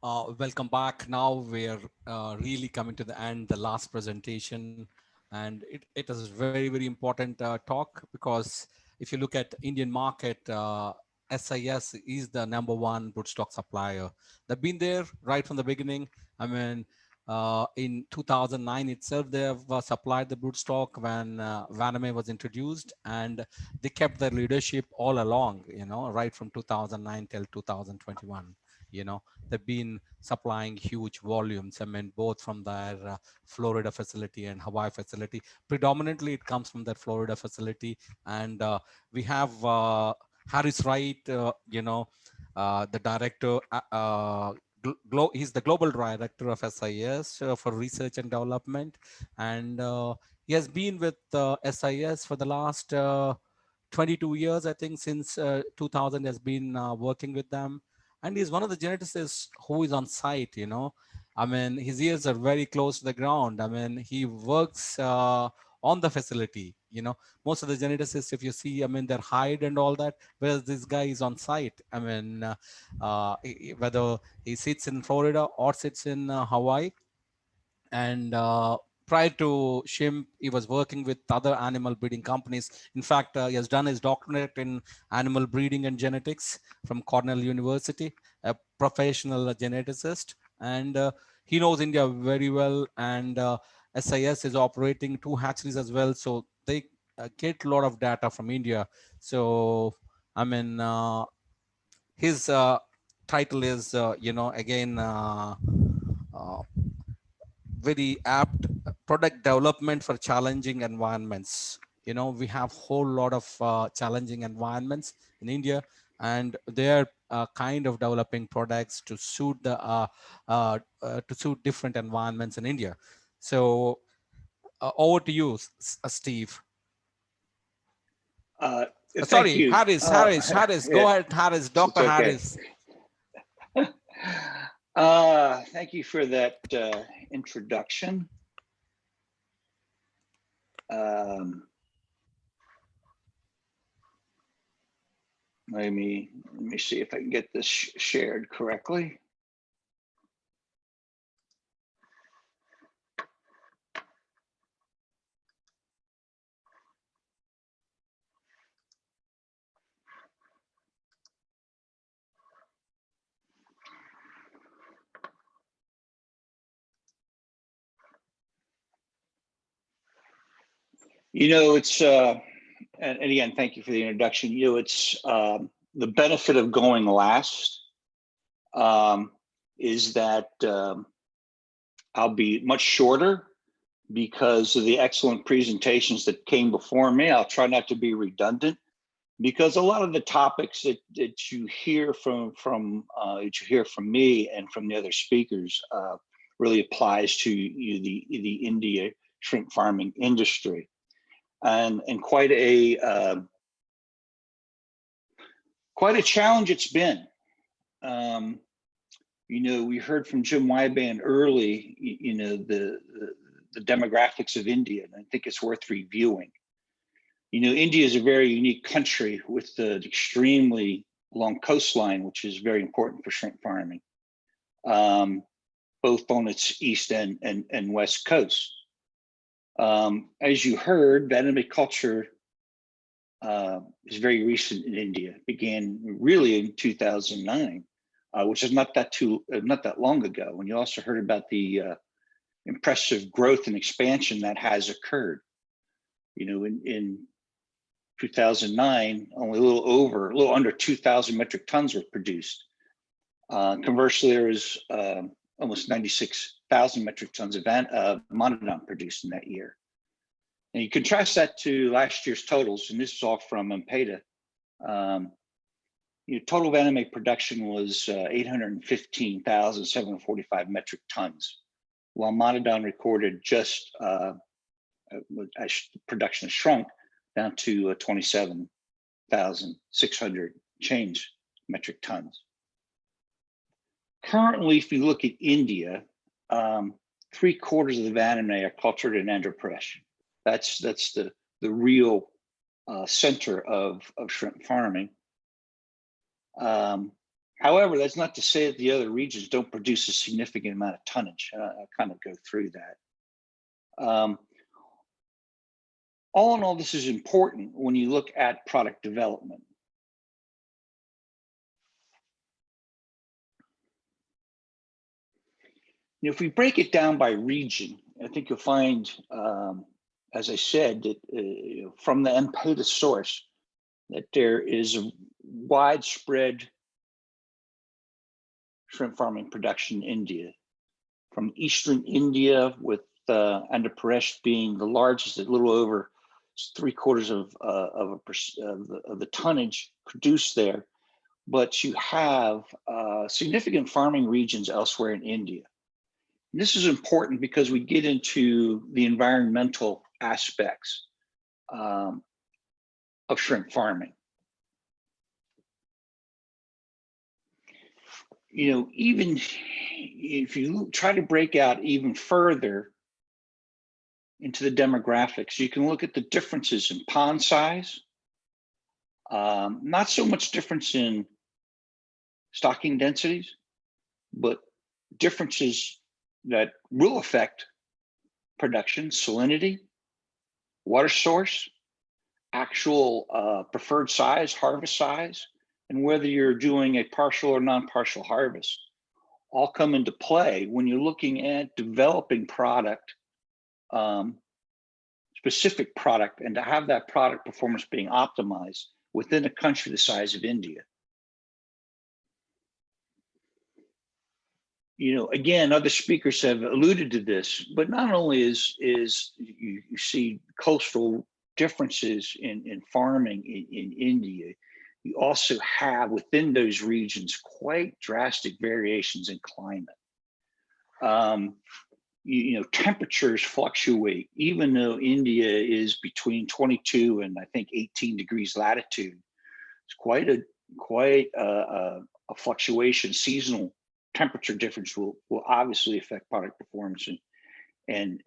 Welcome back. Now we're really coming to the end, the last presentation. And it is very, very important talk because if you look at Indian market, SIS is the #1 broodstock supplier. They've been there right from the beginning. I mean, in 2009 itself, they have supplied the broodstock when Vaname was introduced, and they kept their leadership all along, right from 2009 till 2021. They've been supplying huge volumes. I mean, both from their Florida facility and Hawaii facility. Predominantly, it comes from their Florida facility. And we have Harris Wright, the director, he's the global director of SIS for research and development. And he has been with SIS for the last 22 years, I think, since 2000 has been working with them. And he's one of the geneticists who is on site. I mean, his ears are very close to the ground. I mean, he works on the facility. Most of the geneticists, if you see, I mean, they're hide and all that, whereas this guy is on site. I mean, whether he sits in Florida or sits in Hawaii. And prior to Shim, he was working with other animal breeding companies. In fact, he has done his doctorate in animal breeding and genetics from Cornell University, a professional geneticist. And he knows India very well. And SIS is operating 2 hatcheries as well. So they get a lot of data from India. So, I mean, his title is, again, very apt, product development for challenging environments. We have whole lot of challenging environments in India, and they're kind of developing products to suit to suit different environments in India. So over to you, Steve. Thank Sorry, you. Harris. Go ahead, Harris, It's Dr. okay. Harris. Thank you for that introduction. Let me see if I can get this shared correctly. It's, and again, thank you for the introduction. It's the benefit of going last is that I'll be much shorter because of the excellent presentations that came before me. I'll try not to be redundant because a lot of the topics that you hear from me and from the other speakers really applies to the India shrimp farming industry. And quite a challenge it's been. We heard from Jim Wyban early, the demographics of India, and I think it's worth reviewing. India is a very unique country with the extremely long coastline, which is very important for shrimp farming, both on its east and west coast. As you heard, viticulture is very recent in India. It began really in 2009, which is not that long ago. And you also heard about the impressive growth and expansion that has occurred. In 2009, only a little under 2,000 metric tons were produced. Conversely, there was almost 96,000 metric tons of monodon produced in that year. And you contrast that to last year's totals, and this is all from Mpeda. Total Vaname production was 815,745 metric tons, while monodon recorded just production has shrunk down to 27,600 change metric tons. Currently, if you look at India, 3/4 of the Vaname are cultured in Andhra Pradesh. That's the real center of shrimp farming. However, that's not to say that the other regions don't produce a significant amount of tonnage. I'll kind of go through that. All in all, this is important when you look at product development. If we break it down by region, I think you'll find, as I said, that from the MPETA source, that there is a widespread shrimp farming production in India. From eastern India, with Andhra Pradesh being the largest, a little over 3/4 of the tonnage produced there. But you have significant farming regions elsewhere in India. And this is important because we get into the environmental aspects of shrimp farming. Even if you try to break out even further into the demographics, you can look at the differences in pond size, not so much difference in stocking densities, but differences that will affect production: salinity, water source, actual preferred size, harvest size, and whether you're doing a partial or non-partial harvest, all come into play when you're looking at developing product, specific product, and to have that product performance being optimized within a country the size of India. Again, other speakers have alluded to this, but not only is you see coastal differences in farming in India, you also have within those regions quite drastic variations in climate. Temperatures fluctuate, even though India is between 22 and I think 18 degrees latitude. It's quite a fluctuation. Seasonal temperature difference will obviously affect product performance and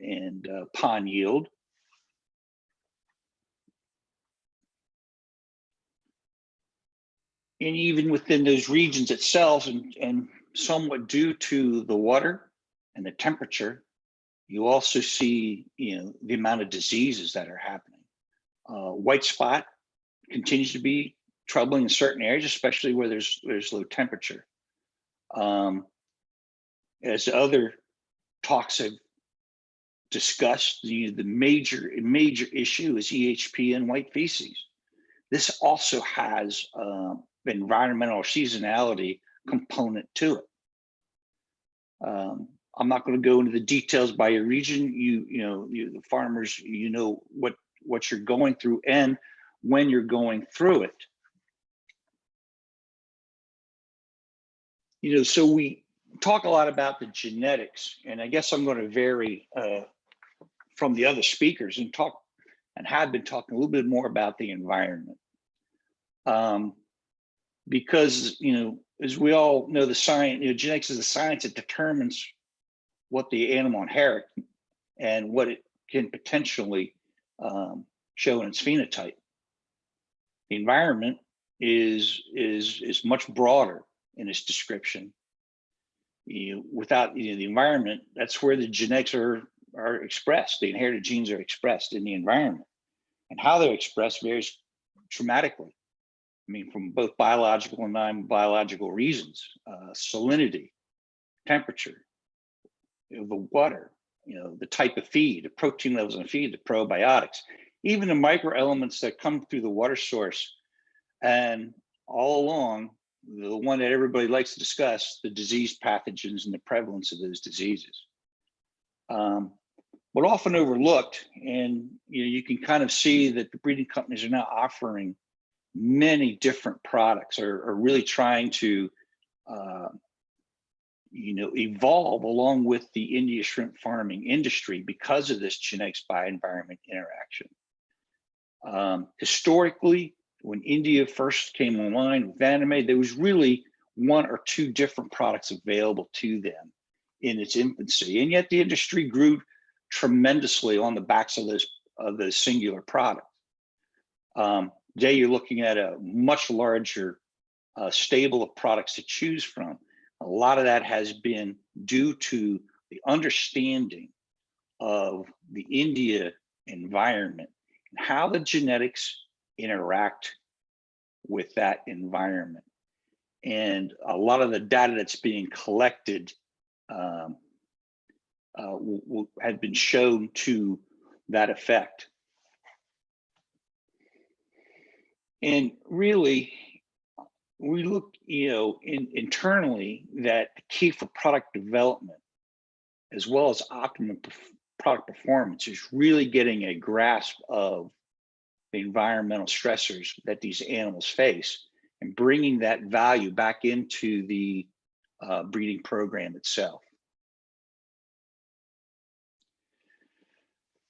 pond yield. And even within those regions itself, and somewhat due to the water and the temperature, you also see the amount of diseases that are happening. White spot continues to be troubling in certain areas, especially where there's low temperature. As other talks have discussed, the major issue is EHP and white feces. This also has environmental seasonality component to it. I'm not going to go into the details by your region. The farmers, what you're going through and when you're going through it. So we talk a lot about the genetics, and I guess I'm going to vary from the other speakers and have been talking a little bit more about the environment. Because, as we all know, the science, genetics is the science that determines what the animal inherits and what it can potentially show in its phenotype. The environment is much broader in its description. Without the environment, that's where the genetics are expressed. The inherited genes are expressed in the environment, and how they're expressed varies dramatically. From both biological and non-biological reasons. Salinity, temperature, the water, the type of feed, the protein levels in the feed, the probiotics, even the microelements that come through the water source, and all along, the one that everybody likes to discuss, the disease pathogens and the prevalence of those diseases. But often overlooked, and you can kind of see that the breeding companies are now offering many different products, are really trying to evolve along with the India shrimp farming industry because of this genetics by environment interaction. Historically, when India first came online with anime, there was really one or two different products available to them in its infancy, and yet the industry grew tremendously on the backs of those singular products. Today, you're looking at a much larger stable of products to choose from. A lot of that has been due to the understanding of the India environment and how the genetics interact with that environment. And a lot of the data that's being collected had been shown to that effect. And really, we look, internally, that the key for product development, as well as optimum product performance, is really getting a grasp of the environmental stressors that these animals face and bringing that value back into the breeding program itself.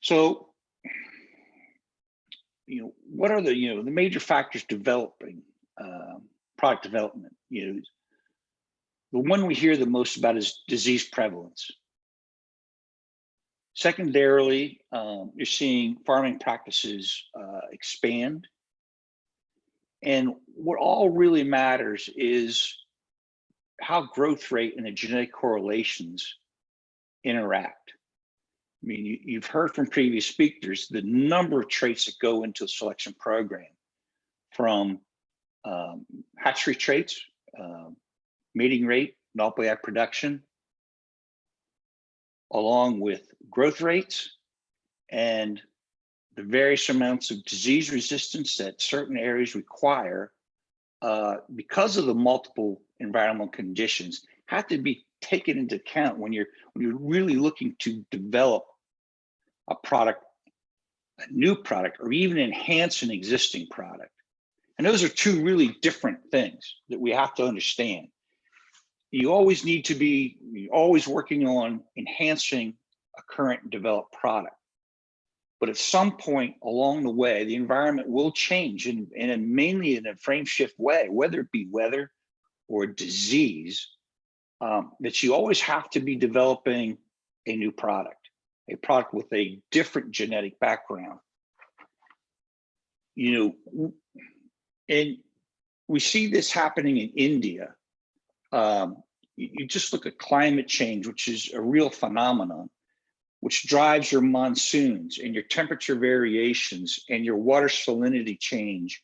So, what are the major factors developing product development? The one we hear the most about is disease prevalence. Secondarily, you're seeing farming practices expand. And what all really matters is how growth rate and the genetic correlations interact. I mean, you've heard from previous speakers the number of traits that go into a selection program, from hatchery traits, mating rate, multi-egg production, along with growth rates and the various amounts of disease resistance that certain areas require because of the multiple environmental conditions have to be taken into account when you're really looking to develop a product, a new product, or even enhance an existing product. And those are two really different things that we have to understand. You always need to be always working on enhancing a current developed product. But at some point along the way, the environment will change mainly in a frame shift way, whether it be weather or disease, that you always have to be developing a new product, a product with a different genetic background. And we see this happening in India. You just look at climate change, which is a real phenomenon, which drives your monsoons and your temperature variations and your water salinity change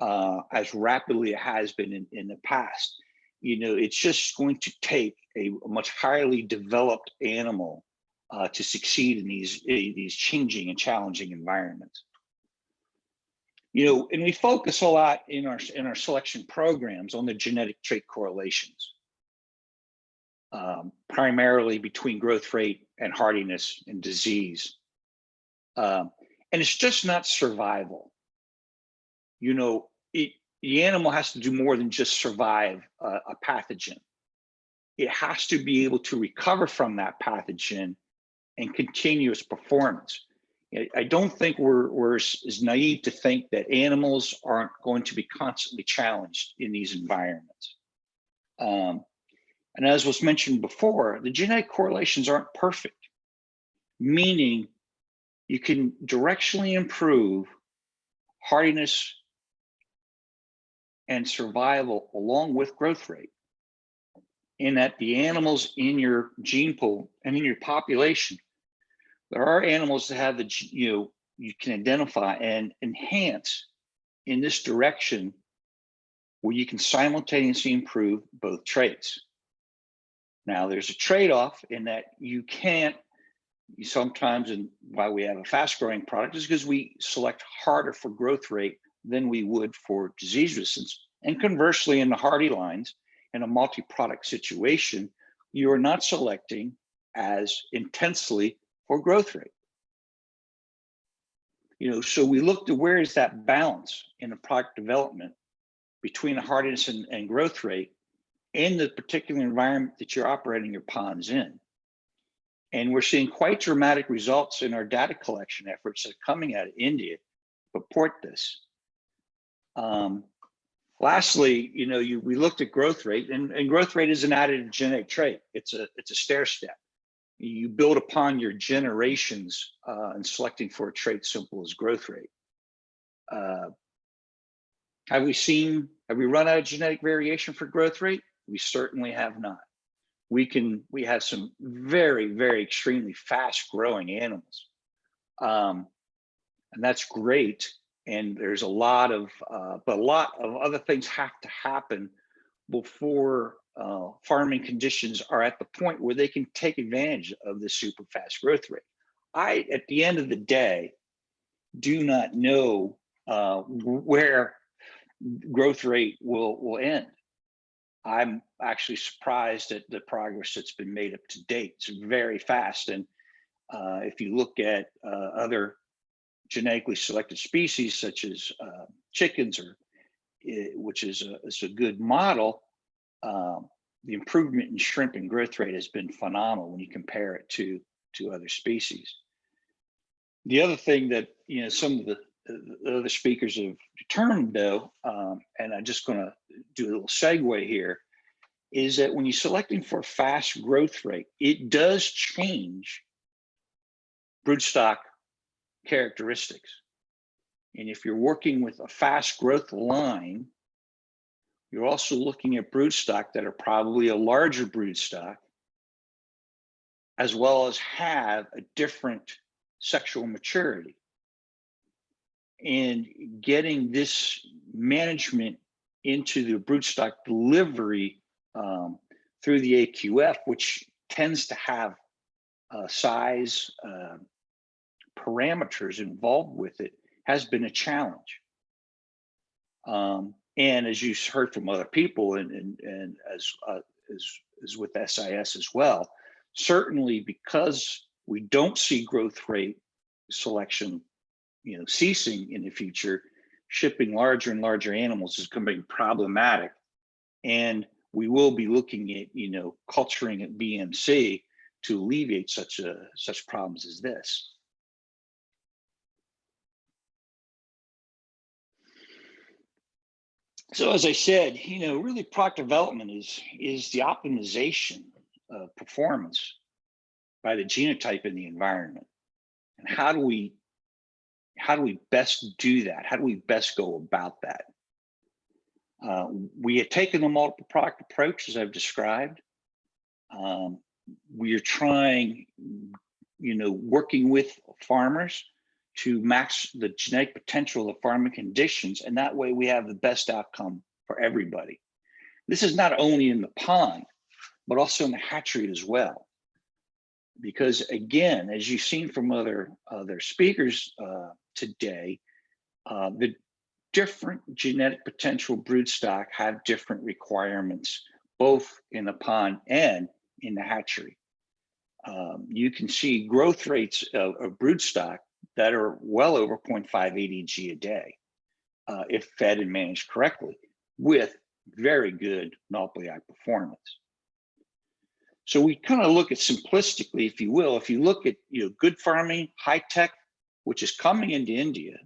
as rapidly as it has been in the past. It's just going to take a much highly developed animal to succeed in these changing and challenging environments. And we focus a lot in our selection programs on the genetic trait correlations, primarily between growth rate and hardiness and disease. And it's just not survival. The animal has to do more than just survive a pathogen. It has to be able to recover from that pathogen and continue its performance. I don't think we're as naive to think that animals aren't going to be constantly challenged in these environments. And as was mentioned before, the genetic correlations aren't perfect, meaning you can directionally improve hardiness and survival along with growth rate, in that the animals in your gene pool and in your population, there are animals that have you can identify and enhance in this direction where you can simultaneously improve both traits. Now, there's a trade-off in that you sometimes, and why we have a fast-growing product is because we select harder for growth rate than we would for disease resistance. And conversely, in the hardy lines, in a multi-product situation, you are not selecting as intensely for growth rate. So we looked at where is that balance in the product development between the hardiness and growth rate in the particular environment that you're operating your ponds in. And we're seeing quite dramatic results in our data collection efforts that are coming out of India to purport this. Lastly, we looked at growth rate, and growth rate is an added genetic trait. It's a stair step. You build upon your generations and selecting for a trait simple as growth rate. Have we seen Have we run out of genetic variation for growth rate? We certainly have not. We have some very, very extremely fast growing animals. And that's great. And there's a lot of, but a lot of other things have to happen before farming conditions are at the point where they can take advantage of this super fast growth rate. At the end of the day, do not know where growth rate will end. I'm actually surprised at the progress that's been made up to date. It's very fast. And if you look at other genetically selected species, such as chickens, which is a good model, the improvement in shrimp and growth rate has been phenomenal when you compare it to other species. The other thing that some of the other speakers have determined, though, and I'm just going to do a little segue here, is that when you're selecting for fast growth rate, it does change broodstock characteristics. And if you're working with a fast growth line, you're also looking at broodstock that are probably a larger broodstock, as well as have a different sexual maturity. And getting this management into the broodstock delivery through the AQF, which tends to have size parameters involved with it, has been a challenge. And as you heard from other people, and as with SIS as well, certainly because we don't see growth rate selection ceasing in the future, shipping larger and larger animals is going to be problematic. And we will be looking at culturing at BMC to alleviate such problems as this. So as I said, really product development is the optimization of performance by the genotype in the environment. And how do we best do that? How do we best go about that? We have taken the multiple product approach, as I've described. We are trying, working with farmers to max the genetic potential of farming conditions, and that way we have the best outcome for everybody. This is not only in the pond, but also in the hatchery as well. Because again, as you've seen from other speakers today, the different genetic potential broodstock have different requirements, both in the pond and in the hatchery. You can see growth rates of broodstock that are well over 0.5 ADG a day, if fed and managed correctly, with very good null-PI performance. So we kind of look at simplistically, if you will, if you look at good farming, high tech, which is coming into India,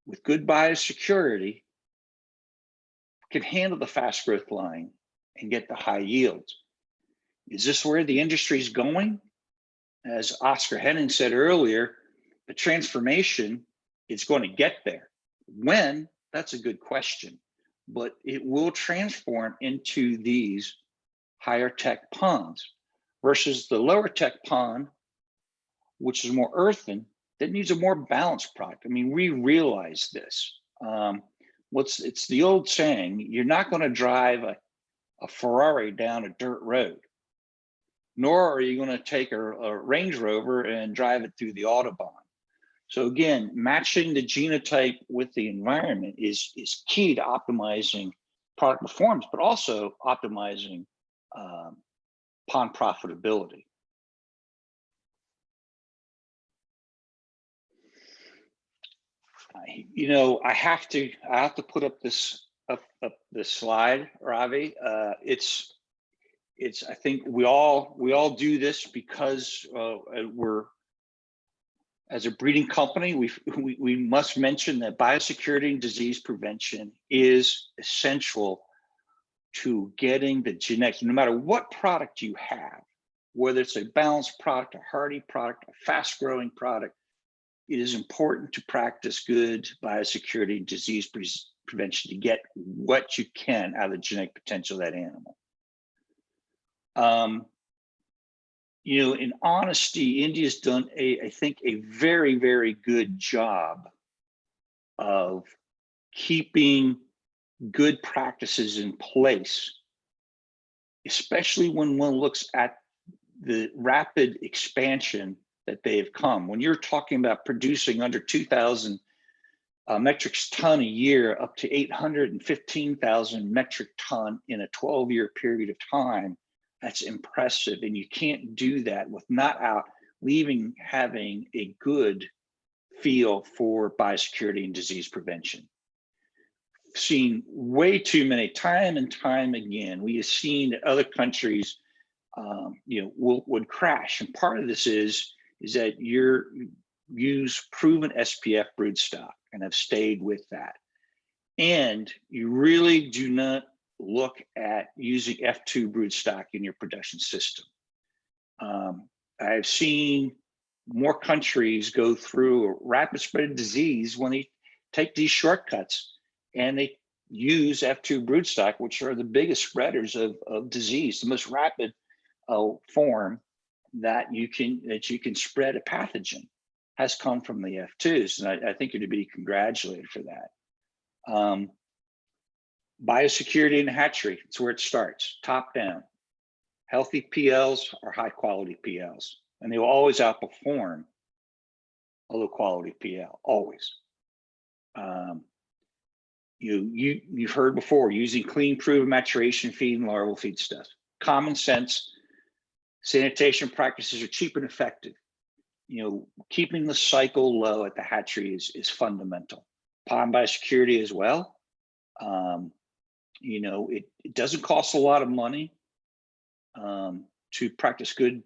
with good biosecurity, can handle the fast growth line and get the high yields. Is this where the industry is going? As Oscar Henning said earlier, the transformation is going to get there. When? That's a good question, but it will transform into these higher tech ponds versus the lower tech pond, which is more earthen, that needs a more balanced product. I mean, we realize this. It's the old saying, you're not going to drive a Ferrari down a dirt road, nor are you going to take a Range Rover and drive it through the Autobahn. So again, matching the genotype with the environment is key to optimizing product performance, but also optimizing pond profitability. I have to put up this slide, Ravi. It's I think we all do this because we're, as a breeding company, we must mention that biosecurity and disease prevention is essential to getting the genetics, no matter what product you have, whether it's a balanced product, a hardy product, a fast growing product. it is important to practice good biosecurity and disease prevention to get what you can out of the genetic potential of that animal. You know, in honesty, India's done I think a very, very good job of keeping good practices in place, especially when one looks at the rapid expansion that they have come. When you're talking about producing under 2,000 metric ton a year up to 815,000 metric ton in a 12-year period of time, that's impressive. And you can't do that with not having a good feel for biosecurity and disease prevention. Seen way too many, time and time again, we have seen that other countries you know, would crash. And part of this is that you use proven SPF broodstock and have stayed with that. And you really do not look at using F2 broodstock in your production system. I've seen more countries go through a rapid spread of disease when they take these shortcuts and they use F2 broodstock, which are the biggest spreaders of disease, the most rapid form that you can spread a pathogen has come from the F2s, and I think you're to be congratulated for that. Biosecurity in the hatchery, it's where it starts, top down. Healthy PLs are high quality PLs, and they will always outperform a low quality PL, always. You've heard before, using clean, proven maturation feed and larval feed stuff. Common sense, sanitation practices are cheap and effective. You know, keeping the cycle low at the hatchery is fundamental. Pond biosecurity as well. You know, it doesn't cost a lot of money to practice good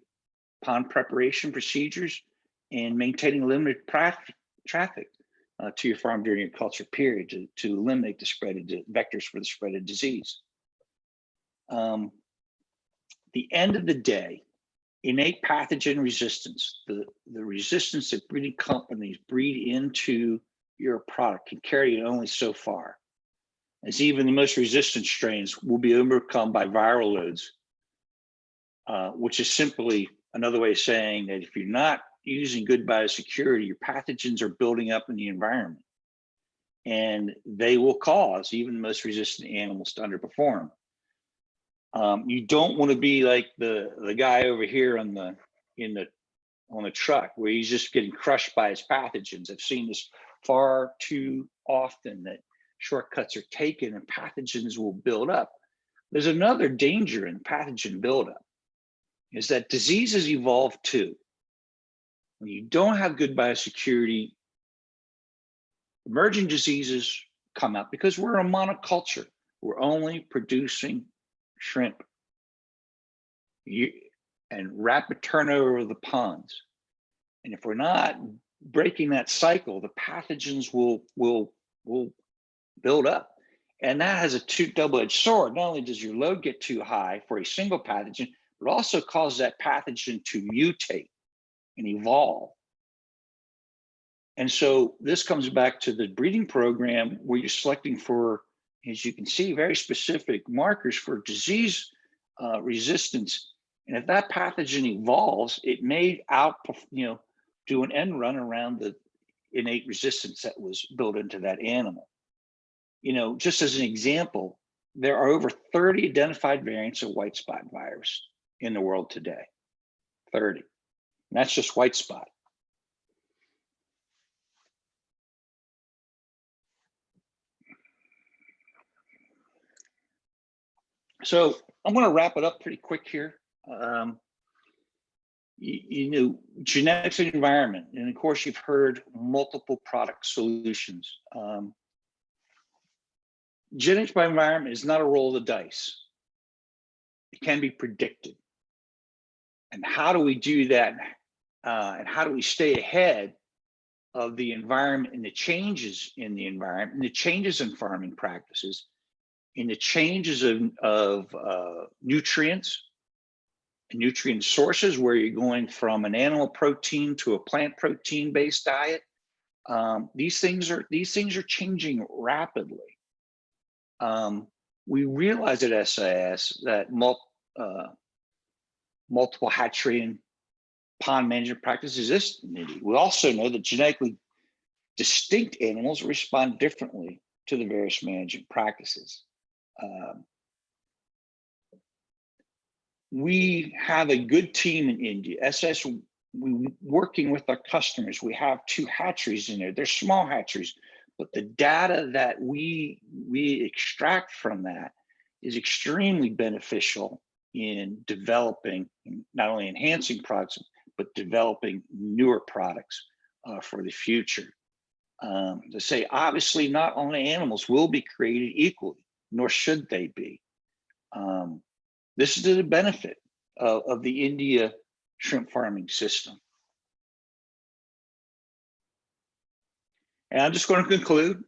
pond preparation procedures and maintaining limited traffic to your farm during your culture period to eliminate the spread of vectors for the spread of disease. The end of the day, innate pathogen resistance, the resistance that breeding companies breed into your product can carry it only so far, as even the most resistant strains will be overcome by viral loads, which is simply another way of saying that if you're not using good biosecurity, your pathogens are building up in the environment, and they will cause even the most resistant animals to underperform. You don't want to be like the guy over here on the truck where he's just getting crushed by his pathogens. I've seen this far too often, that shortcuts are taken and pathogens will build up. There's another danger in pathogen buildup, is that diseases evolve too. When you don't have good biosecurity, emerging diseases come up because we're a monoculture. We're only producing shrimp and rapid turnover of the ponds. And if we're not breaking that cycle, the pathogens will build up. And that has a double-edged sword. Not only does your load get too high for a single pathogen, but also causes that pathogen to mutate and evolve. And so this comes back to the breeding program where you're selecting for, as you can see, very specific markers for disease resistance. And if that pathogen evolves, it may do an end run around the innate resistance that was built into that animal. You know, just as an example, there are over 30 identified variants of white spot virus in the world today. 30. And that's just white spot. So I'm going to wrap it up pretty quick here. You know, genetics and environment, and of course you've heard multiple product solutions. Genetics by environment is not a roll of the dice. It can be predicted. And how do we do that? And how do we stay ahead of the environment and the changes in the environment, and the changes in farming practices, in the changes of nutrients and nutrient sources, where you're going from an animal protein to a plant protein based diet, These things are changing rapidly. We realize at SIS that multiple hatchery and pond management practices exist in India. We also know that genetically distinct animals respond differently to the various management practices. We have a good team in India. SS, we working with our customers. We have 2 hatcheries in there. They're small hatcheries, but the data that we extract from that is extremely beneficial in developing, not only enhancing products, but developing newer products for the future. To say, obviously, not all animals will be created equally, nor should they be. This is to the benefit of the India shrimp farming system. And I'm just going to conclude.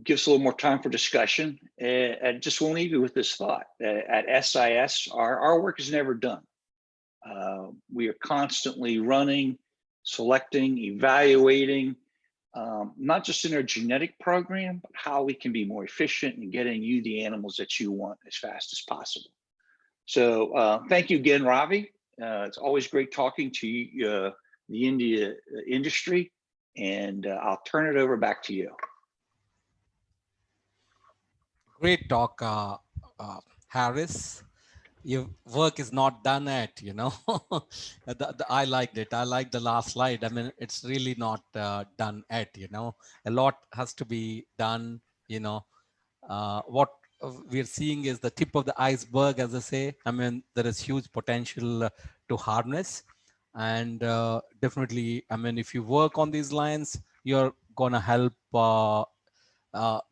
Give us a little more time for discussion. I just want to leave you with this thought. At SIS, our work is never done. We are constantly running, selecting, evaluating, not just in our genetic program, but how we can be more efficient in getting you the animals that you want as fast as possible. So thank you again, Ravi. It's always great talking to you, the India industry, and I'll turn it over back to you. Great talk, Harris. Your work is not done yet, you know. I liked it. I like the last slide. I mean, it's really not done yet, you know. A lot has to be done, you know. What we're seeing is the tip of the iceberg, as I say. I mean, there is huge potential to harness. And definitely, I mean, if you work on these lines, you're going to help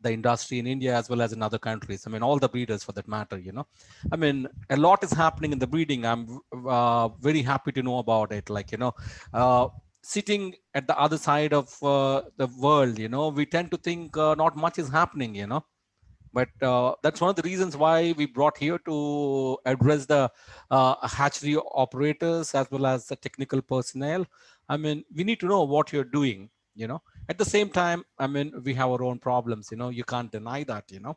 the industry in India as well as in other countries. I mean, all the breeders for that matter, you know. I mean, a lot is happening in the breeding. I'm very happy to know about it. Like, you know, sitting at the other side of the world, you know, we tend to think not much is happening, you know. But that's one of the reasons why we brought here to address the hatchery operators as well as the technical personnel. I mean, we need to know what you're doing, you know. At the same time, I mean, we have our own problems, you know, you can't deny that, you know.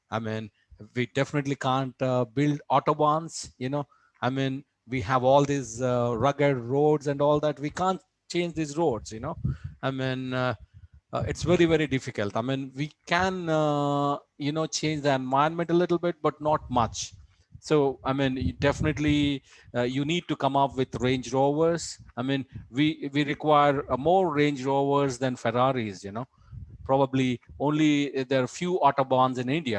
I mean, we definitely can't build autobahns, you know. I mean, we have all these rugged roads and all that. We can't change these roads, you know. I mean, it's very, very difficult. I mean, we can, you know, change the environment a little bit, but not much. So, I mean, definitely you need to come up with Range Rovers. I mean, we require more Range Rovers than Ferraris, you know. Probably only there are few autobahns in India.